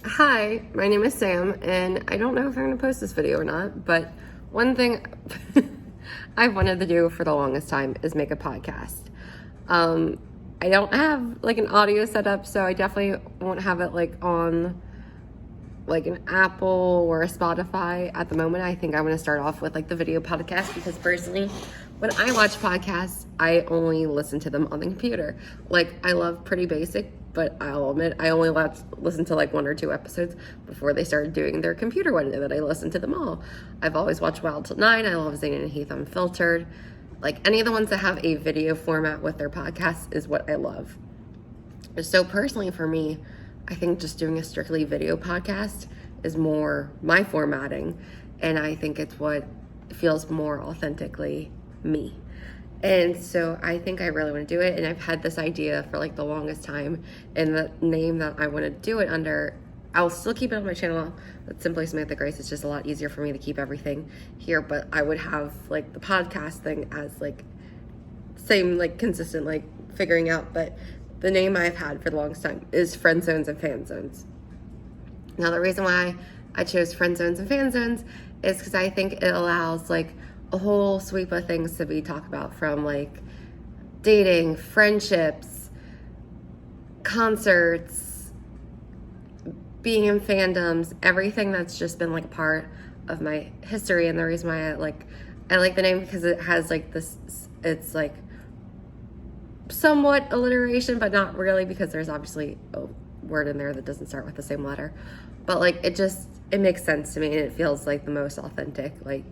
Hi, my name is Sam, and I don't know if I'm going to post this video or not, but one thing I've wanted to do for the longest time is make a podcast. I don't have like an audio setup, so I definitely won't have it like on like an Apple or a Spotify at the moment. I think I want to start off with like the video podcast because personally, when I watch podcasts, I only listen to them on the computer. Like, I love Pretty Basic, but I'll admit I only listen to like 1 or 2 episodes before they started doing their computer one, and then I listened to them all. I've always watched Wild Till 9. I love Zane and Heath Unfiltered. Like, any of the ones that have a video format with their podcasts is what I love. So personally for me, I think just doing a strictly video podcast is more my formatting, and I think it's what feels more authentically me. And so I think I really want to do it, and I've had this idea for like the longest time, and the name that I want to do it under, I'll still keep it on my channel. That's Simply Samantha Grace. It's just a lot easier for me to keep everything here, but I would have like the podcast thing as like same like consistent like figuring out, but the name I've had for the longest time is Friendzones and Fanzones. Now, the reason why I chose Friendzones and Fanzones is because I think it allows like a whole sweep of things to be talked about, from like dating, friendships, concerts, being in fandoms, everything that's just been like a part of my history. And the reason why I like the name because it has like this, it's like somewhat alliteration, but not really, because there's obviously a word in there that doesn't start with the same letter, but like it makes sense to me, and it feels like the most authentic like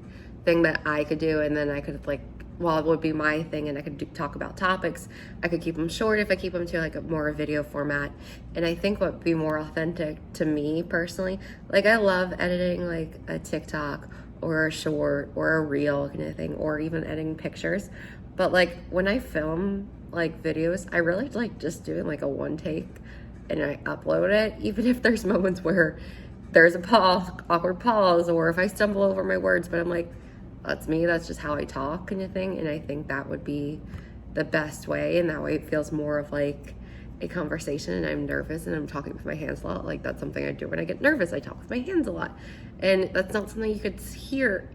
thing that I could do. And then I could like, well, it would be my thing, and I could talk about topics. I could keep them short if I keep them to like a more video format. And I think what would be more authentic to me personally, like I love editing like a TikTok or a short or a reel kind of thing, or even editing pictures. But like when I film like videos, I really like just doing like a one take and I upload it, even if there's moments where there's a awkward pause, or if I stumble over my words, but I'm like, that's me, that's just how I talk kind of thing. And I think that would be the best way, and that way it feels more of like a conversation. And I'm nervous and I'm talking with my hands a lot. Like, that's something I do when I get nervous. I talk with my hands a lot, and that's not something you could hear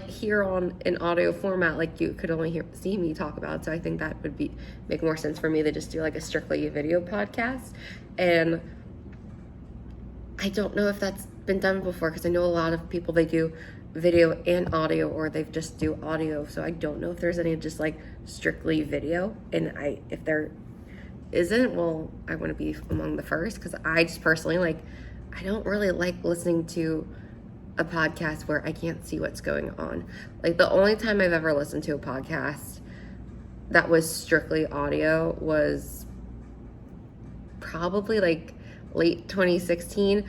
here on an audio format. Like, you could only see me talk about. So I think that would make more sense for me to just do like a strictly video podcast. And I don't know if that's been done before, because I know a lot of people, they do video and audio, or they just do audio. So I don't know if there's any just like strictly video. And if there isn't, well, I want to be among the first, because I just personally I don't really like listening to a podcast where I can't see what's going on. Like, the only time I've ever listened to a podcast that was strictly audio was probably like late 2016.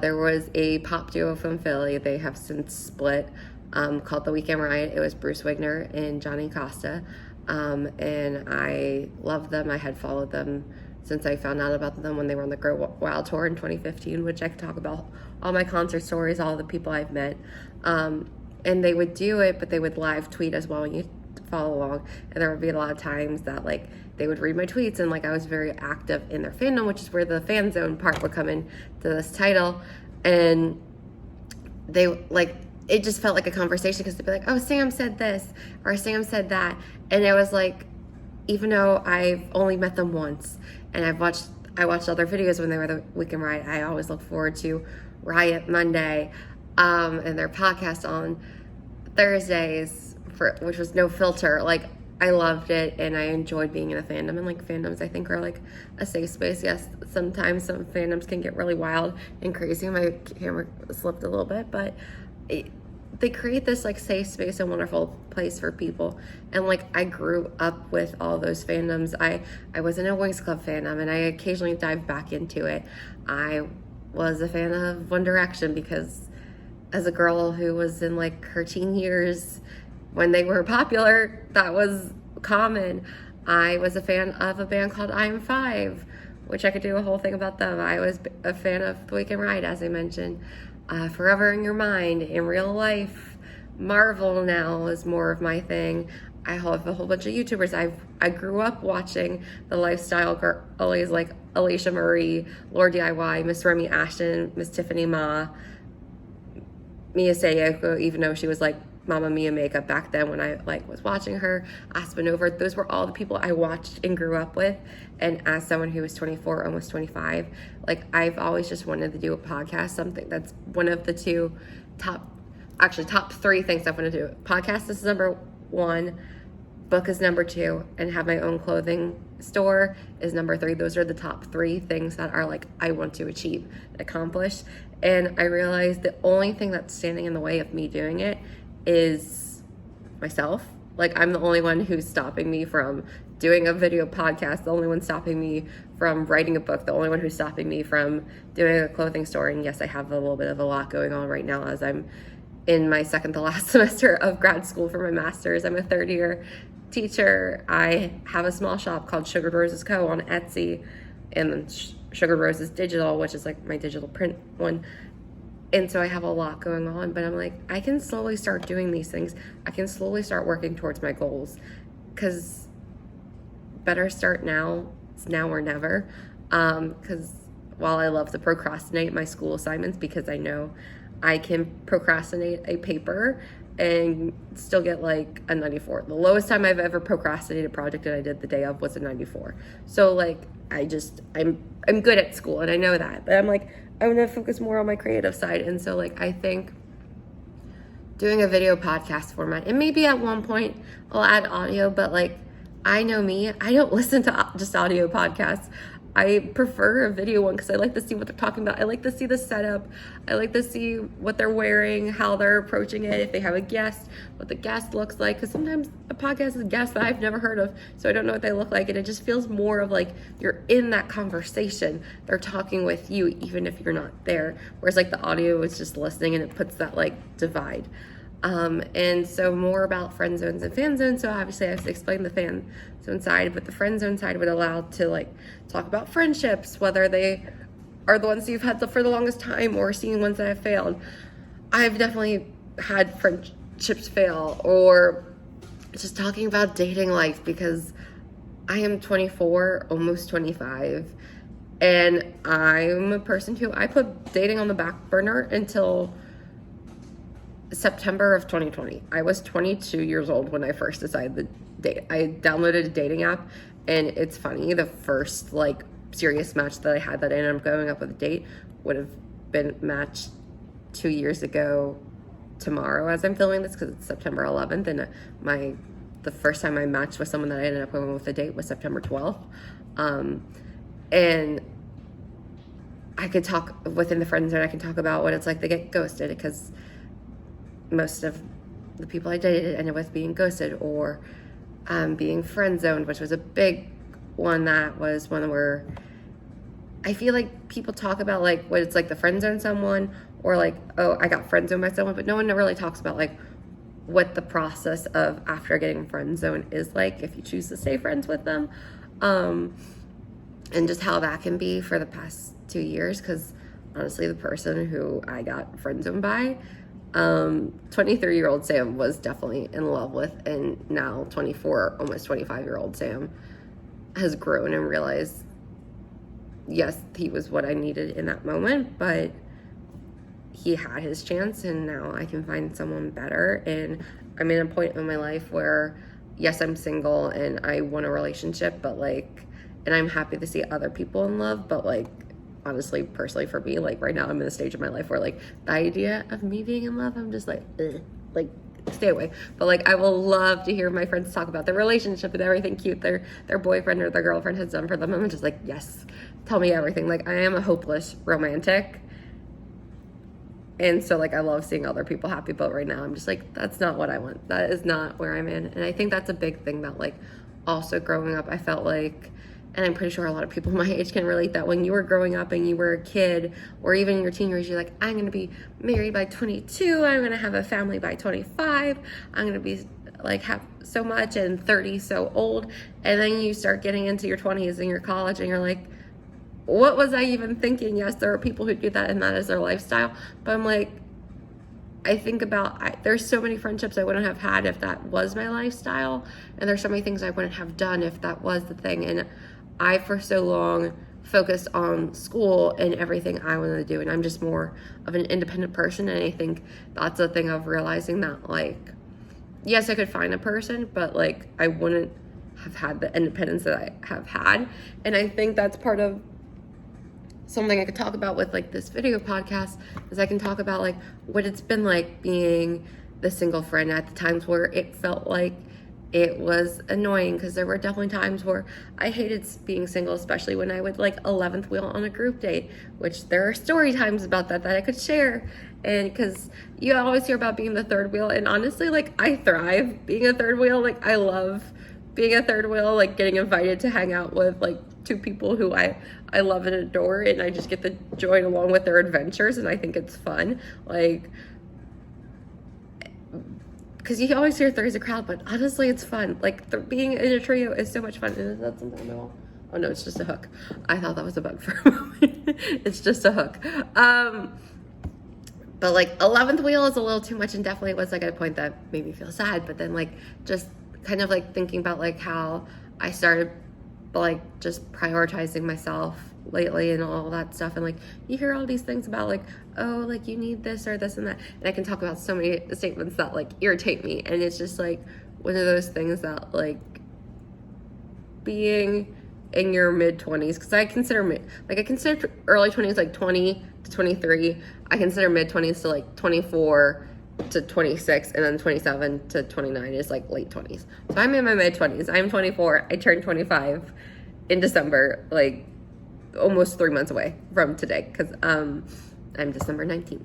There was a pop duo from Philly. They have since split, called The Weekend Riot. It was Bruce Wigner and Johnny Costa. And I loved them. I had followed them since I found out about them when they were on the Grow Wild tour in 2015, which I could talk about all my concert stories, all the people I've met. And they would do it, but they would live tweet as well when you follow along. And there would be a lot of times that like they would read my tweets, and like I was very active in their fandom, which is where the fan zone part would come in to this title. And they like, it just felt like a conversation, because they'd be like, oh, Sam said this, or Sam said that. And it was like, even though I've only met them once, and I watched other videos when they were the Weekend Riot, I always look forward to Riot Monday, and their podcast on Thursdays, which was No Filter. Like, I loved it, and I enjoyed being in a fandom. And like, fandoms, I think, are like a safe space. Yes, sometimes some fandoms can get really wild and crazy. My camera slipped a little bit, but they create this like safe space and wonderful place for people. And like, I grew up with all those fandoms. I was in a Wings Club fandom, and I occasionally dive back into it. I was a fan of One Direction because as a girl who was in like her teen years when they were popular, that was common. I was a fan of a band called I'm 5, which I could do a whole thing about them. I was a fan of The Weekend Riot, as I mentioned. Forever in Your Mind, in real life. Marvel now is more of my thing. I have a whole bunch of YouTubers. I grew up watching the lifestyle girlies like Alicia Marie, Lord DIY, Miss Remy Ashton, Miss Tiffany Ma, Mia Sayoko, even though she was like Mamma Mia makeup back then when I like was watching her, Aspen Over. Those were all the people I watched and grew up with. And as someone who was 24, almost 25, like I've always just wanted to do a podcast, something that's one of the top three things I want to do. Podcast is number one, book is number two, and have my own clothing store is number three. Those are the top three things that are like I want to achieve, accomplish. And I realized the only thing that's standing in the way of me doing it is myself. Like I'm the only one who's stopping me from doing a video podcast, the only one stopping me from writing a book, the only one who's stopping me from doing a clothing store. And yes, I have a little bit of a lot going on right now as I'm in my second to last semester of grad school for my master's. I'm a third year teacher. I have a small shop called Sugared Roses Co. on Etsy, and Sugared Roses Digital, which is like my digital print one. And so I have a lot going on, but I'm like, I can slowly start doing these things. I can slowly start working towards my goals, because better start now. It's now or never. Because while I love to procrastinate my school assignments, because I know I can procrastinate a paper and still get like a 94. The lowest time I've ever procrastinated a project that I did the day of was a 94. So like I'm good at school and I know that, but I'm like, I want to focus more on my creative side. And so like I think doing a video podcast format, and maybe at one point I'll add audio, but like I know me, I don't listen to just audio podcasts. I prefer a video one because I like to see what they're talking about. I like to see the setup. I like to see what they're wearing, how they're approaching it, if they have a guest, what the guest looks like. Because sometimes a podcast is a guest that I've never heard of, so I don't know what they look like. And it just feels more of like you're in that conversation. They're talking with you, even if you're not there. Whereas like the audio is just listening, and it puts that like divide. And so more about Friendzones and Fanzones. So obviously I've explained the Fanzone side, but the Friendzone side would allow to like talk about friendships, whether they are the ones you've had for the longest time or seeing ones that have failed. I've definitely had friendships fail, or just talking about dating life, because I am 24, almost 25, and I'm a person who I put dating on the back burner until September of 2020. I was 22 years old when I first decided to date. I downloaded a dating app, and it's funny, the first like serious match that I had that I ended up going up with a date would have been matched 2 years ago tomorrow as I'm filming this, because it's September 11th, and the first time I matched with someone that I ended up going with a date was September 12th. And I could talk within the friends zone, I can talk about what it's like to get ghosted, because most of the people I dated ended with being ghosted, or being friend zoned, which was a big one. That was one where I feel like people talk about like what it's like to friend zone someone, or like, oh, I got friend zoned by someone, but no one really talks about like what the process of after getting friend zoned is like, if you choose to stay friends with them, and just how that can be for the past 2 years. Because honestly, the person who I got friend zoned by, 23-year-old Sam was definitely in love with, and now 24, almost 25-year-old Sam has grown and realized, yes, he was what I needed in that moment, but he had his chance, and now I can find someone better. And I'm in a point in my life where, yes, I'm single and I want a relationship, but like, and I'm happy to see other people in love, but like, honestly, personally for me, like right now I'm in a stage of my life where like the idea of me being in love, I'm just like, ugh, like stay away. But like I will love to hear my friends talk about their relationship and everything cute their boyfriend or their girlfriend has done for them. I'm just like, yes, tell me everything. Like I am a hopeless romantic, and so like I love seeing other people happy, but right now I'm just like, that's not what I want. That is not where I'm in. And I think that's a big thing that like also growing up, I felt like, and I'm pretty sure a lot of people my age can relate, that when you were growing up and you were a kid, or even in your teen years, you're like, I'm going to be married by 22. I'm going to have a family by 25. I'm going to be like have so much, and 30 so old. And then you start getting into your 20s and your college, and you're like, what was I even thinking? Yes, there are people who do that and that is their lifestyle. But I'm like, I think about, there's so many friendships I wouldn't have had if that was my lifestyle, and there's so many things I wouldn't have done if that was the thing. And I, for so long, focused on school and everything I wanted to do, and I'm just more of an independent person. And I think that's the thing of realizing that, like, yes, I could find a person, but like I wouldn't have had the independence that I have had. And I think that's part of something I could talk about with like this video podcast, is I can talk about like what it's been like being the single friend at the times where it felt like it was annoying, because there were definitely times where I hated being single, especially when I would like 11th wheel on a group date, which there are story times about that I could share. And because you always hear about being the third wheel, and honestly, like, I thrive being a third wheel. Like, I love being a third wheel, like getting invited to hang out with like two people who I love and adore, and I just get to join along with their adventures, and I think it's fun. Like, because you always hear there's a crowd, but honestly, it's fun. Like, being in a trio is so much fun. And is that something on my wall? Oh no, it's just a hook. I thought that was a bug for a moment. It's just a hook. But like 11th wheel is a little too much, and definitely was like at a point that made me feel sad. But then like just kind of like thinking about like how I started like just prioritizing myself lately and all that stuff, and like you hear all these things about like, oh, like you need this or this and that, and I can talk about so many statements that like irritate me, and it's just like one of those things that like being in your mid-20s, because I consider early 20s like 20 to 23. I consider mid-20s to like 24 to 26, and then 27 to 29 is like late 20s. So I'm in my mid-20s. I'm 24. I turned 25 in December, like almost 3 months away from today, because I'm December 19th.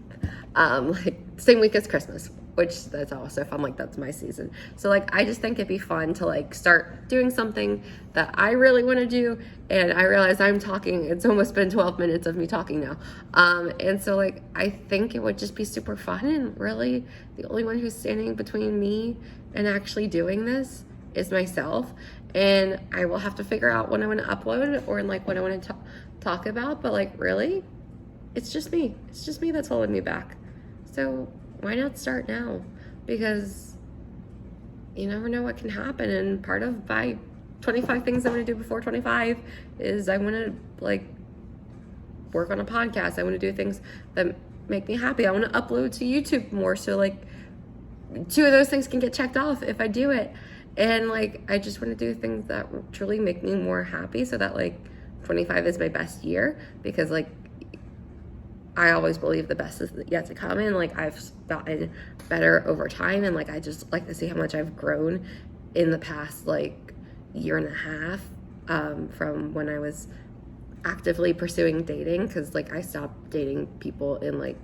Like same week as Christmas, which that's also fun. Like, that's my season. So like I just think it'd be fun to like start doing something that I really want to do. And I realize I'm talking, it's almost been 12 minutes of me talking now. And so like I think it would just be super fun, and really the only one who's standing between me and actually doing this is myself. And I will have to figure out when I want to upload, or like what I want to talk about, but like really it's just me that's holding me back. So why not start now? Because you never know what can happen. And part of my 25 things I want to do before 25 is I want to like work on a podcast. I want to do things that make me happy. I want to upload to YouTube more, so like 2 of those things can get checked off if I do it. And like I just want to do things that truly make me more happy, so that like 25 is my best year, because like I always believe the best is yet to come, and like I've gotten better over time, and like I just like to see how much I've grown in the past like year and a half, from when I was actively pursuing dating, because like I stopped dating people in like,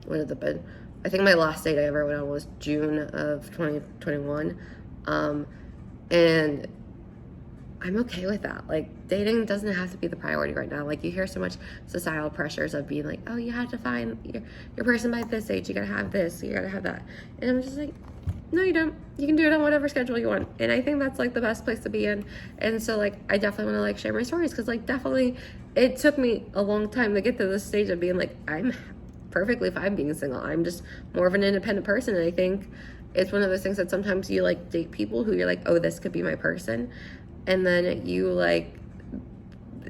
what had it been? I think my last date I ever went on was June of 2021, and I'm okay with that. Like, dating doesn't have to be the priority right now. Like, you hear so much societal pressures of being like, oh, you have to find your person by this age, you gotta have this, you gotta have that. And I'm just like, no, you don't. You can do it on whatever schedule you want. And I think that's like the best place to be in. And so like I definitely want to like share my stories, because like definitely it took me a long time to get to this stage of being like, I'm perfectly fine being single. I'm just more of an independent person. And I think it's one of those things that sometimes you like date people who you're like, oh, this could be my person, and then you like,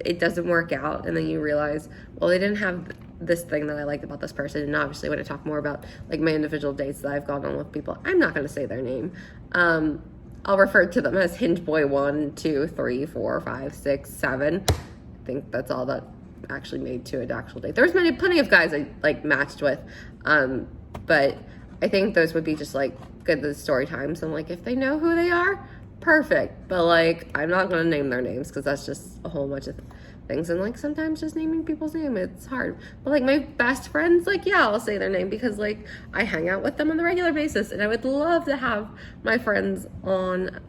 it doesn't work out, and then you realize, well, they didn't have this thing that I liked about this person. And obviously when I talk more about like my individual dates that I've gone on with people, I'm not going to say their name. I'll refer to them as Hingeboy 1, 2, 3, 4, 5, 6, 7. I think that's all that actually made to an actual date. There was plenty of guys I like matched with, but I think those would be just like good the story times, and like if they know who they are, perfect. But like I'm not gonna name their names, because that's just a whole bunch of things, and like sometimes just naming people's name, it's hard. But like my best friends, like yeah, I'll say their name, because like I hang out with them on a regular basis, and I would love to have my friends on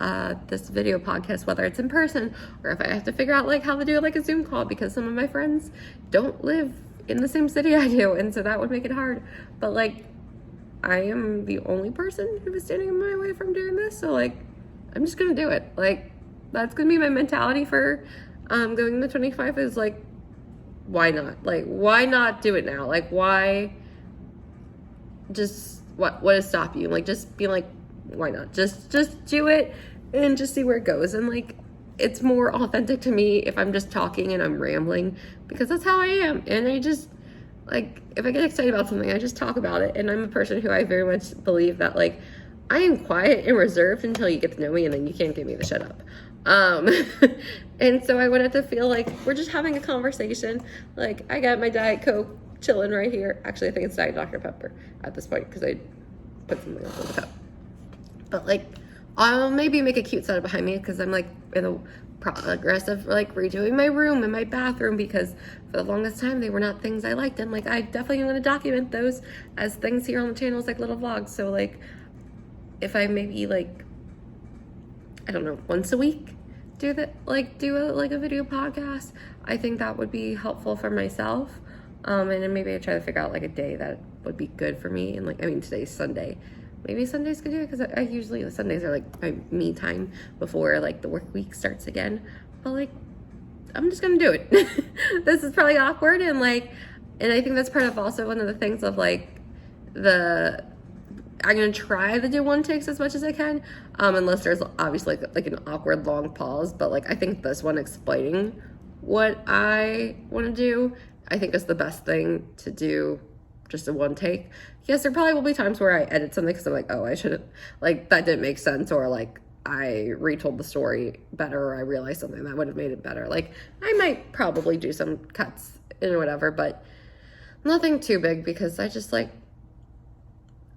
this video podcast, whether it's in person or if I have to figure out like how to do like a Zoom call, because some of my friends don't live in the same city I do, and so that would make it hard. But like I am the only person who is standing in my way from doing this, so like I'm just gonna do it. Like that's gonna be my mentality for going into 25, is like, why not? Like, why not do it now? Like, why just what is stopping you? Like, just be like, why not? Just do it and just see where it goes. And like, it's more authentic to me if I'm just talking and I'm rambling, because that's how I am. And I just, like, if I get excited about something, I just talk about it. And I'm a person who I very much believe that, like, I am quiet and reserved until you get to know me, and then you can't give me the shut up. And so I wanted to feel like we're just having a conversation. Like, I got my Diet Coke chilling right here. Actually, I think it's Diet Dr. Pepper at this point, because I put something else in the cup. But like, I'll maybe make a cute setup behind me, because I'm like in the progress of like redoing my room and my bathroom, because for the longest time they were not things I liked, and like I definitely am going to document those as things here on the channel, as like little vlogs. So like, if I maybe like, I don't know, once a week do a video podcast, I think that would be helpful for myself. And then maybe I try to figure out like a day that would be good for me. And like, I mean, today's Sunday. Maybe Sundays could do it, because I usually, Sundays are like my me time before like the work week starts again. But like, I'm just gonna do it. This is probably awkward, and like, and I think that's part of also one of the things of like I'm gonna try to do one takes as much as I can, unless there's obviously like an awkward long pause. But like, I think this one explaining what I want to do, I think is the best thing to do, just a one take. Yes, there probably will be times where I edit something because I'm like, oh, I shouldn't, like, that didn't make sense, or like I retold the story better, or I realized something that would have made it better. Like, I might probably do some cuts and whatever, but nothing too big, because I just like,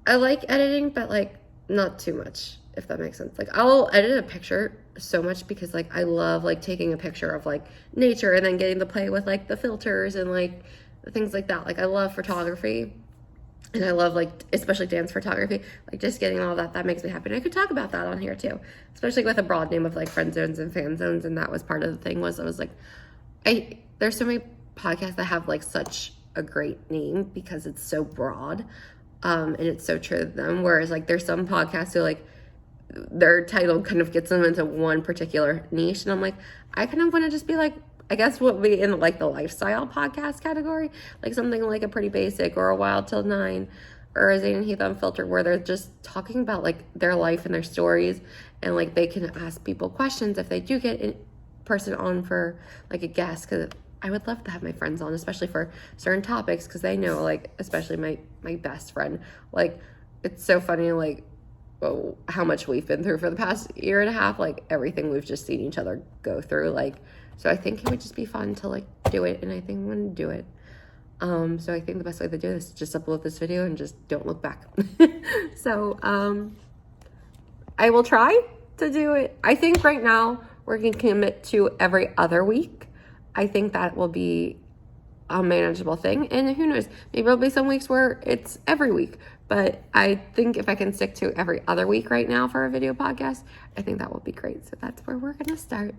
I like editing, but like not too much, if that makes sense. Like, I'll edit a picture so much because like I love like taking a picture of like nature and then getting to play with like the filters and like things like that. Like, I love photography, and I love like, especially dance photography, like just getting all that makes me happy. And I could talk about that on here too, especially with a broad name of like Friendzones and Fanzones. And that was part of the thing, was I was like, there's so many podcasts that have like such a great name because it's so broad. And it's so true to them. Whereas like, there's some podcasts who like, their title kind of gets them into one particular niche. And I'm like, I kind of want to just be like, I guess what would be in like the lifestyle podcast category, like something like a Pretty Basic or a Wild Till 9 or a Zane and Heath Unfiltered, where they're just talking about like their life and their stories, and like they can ask people questions if they do get a person on for like a guest, because I would love to have my friends on, especially for certain topics, because they know, like, especially my best friend, like, it's so funny, like, how much we've been through for the past year and a half, like everything we've just seen each other go through, like, so I think it would just be fun to like do it, and I think I'm gonna do it. So I think the best way to do this is just upload this video and just don't look back. So I will try to do it. I think right now we're gonna commit to every other week. I think that will be a manageable thing, and who knows, maybe there'll be some weeks where it's every week. But I think if I can stick to every other week right now for a video podcast, I think that will be great. So that's where we're gonna start.